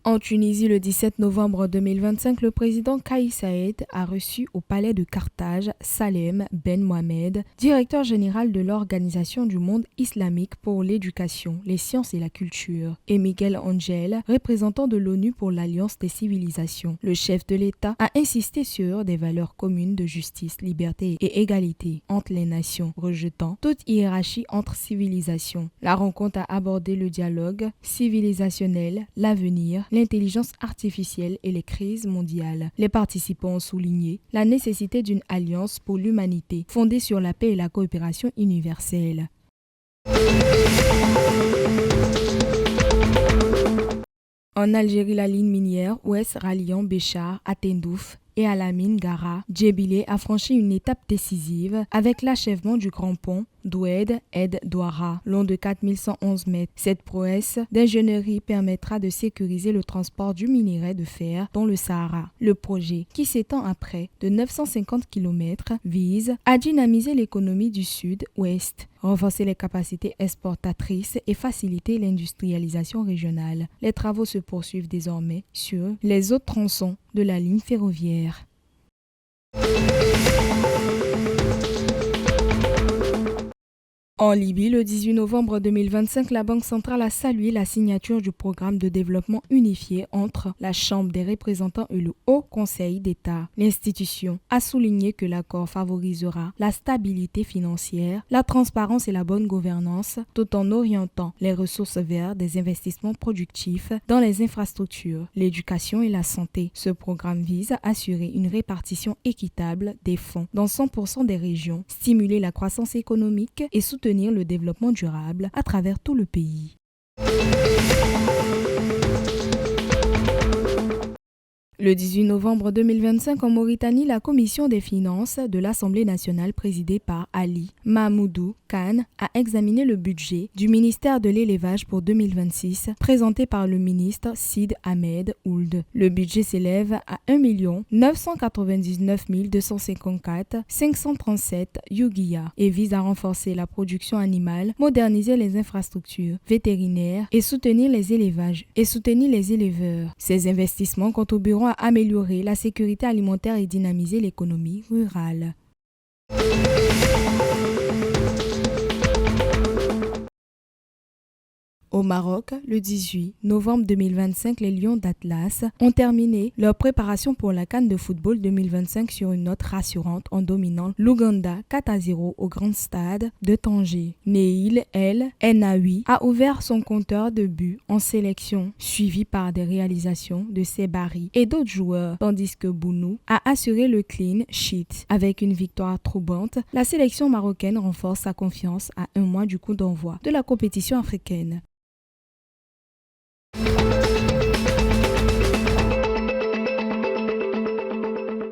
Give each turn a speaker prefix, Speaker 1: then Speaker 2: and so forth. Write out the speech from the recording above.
Speaker 1: En Tunisie, le 17 novembre 2025, le président Kais Saied a reçu au palais de Carthage Salem Ben Mohamed, directeur général de l'Organisation du monde islamique pour l'éducation, les sciences et la culture, et Miguel Angel, représentant de l'ONU pour l'Alliance des civilisations. Le chef de l'État a insisté sur des valeurs communes de justice, liberté et égalité entre les nations, rejetant toute hiérarchie entre civilisations. La rencontre a abordé le dialogue civilisationnel, l'avenir, l'intelligence artificielle et les crises mondiales. Les participants ont souligné la nécessité d'une alliance pour l'humanité, fondée sur la paix et la coopération universelle. En Algérie, la ligne minière ouest ralliant Béchar à Tindouf et à la mine Gara, Djebilé a franchi une étape décisive avec l'achèvement du grand pont d'Oued Ed Douara, long de 4111 mètres. Cette prouesse d'ingénierie permettra de sécuriser le transport du minerai de fer dans le Sahara. Le projet, qui s'étend à près de 950 km, vise à dynamiser l'économie du sud-ouest, renforcer les capacités exportatrices et faciliter l'industrialisation régionale. Les travaux se poursuivent désormais sur les autres tronçons de la ligne ferroviaire. En Libye, le 18 novembre 2025, la Banque centrale a salué la signature du programme de développement unifié entre la Chambre des représentants et le Haut Conseil d'État. L'institution a souligné que l'accord favorisera la stabilité financière, la transparence et la bonne gouvernance, tout en orientant les ressources vers des investissements productifs dans les infrastructures, l'éducation et la santé. Ce programme vise à assurer une répartition équitable des fonds dans 100% des régions, stimuler la croissance économique et soutenir le développement durable à travers tout le pays. Le 18 novembre 2025, en Mauritanie, la commission des finances de l'Assemblée nationale présidée par Ali Mahmoudou Khan a examiné le budget du ministère de l'élevage pour 2026 présenté par le ministre Sid Ahmed Ould. Le budget s'élève à 1 999 254 537 yugiya et vise à renforcer la production animale, moderniser les infrastructures vétérinaires et soutenir les éleveurs. Ces investissements contribueront à améliorer la sécurité alimentaire et dynamiser l'économie rurale. Au Maroc, le 18 novembre 2025, les Lions d'Atlas ont terminé leur préparation pour la CAN de football 2025 sur une note rassurante en dominant l'Ouganda 4-0 au grand stade de Tanger. Neil El Enaoui a ouvert son compteur de buts en sélection, suivi par des réalisations de Sebari et d'autres joueurs, tandis que Bounou a assuré le clean sheet. Avec une victoire troublante, la sélection marocaine renforce sa confiance à un mois du coup d'envoi de la compétition africaine.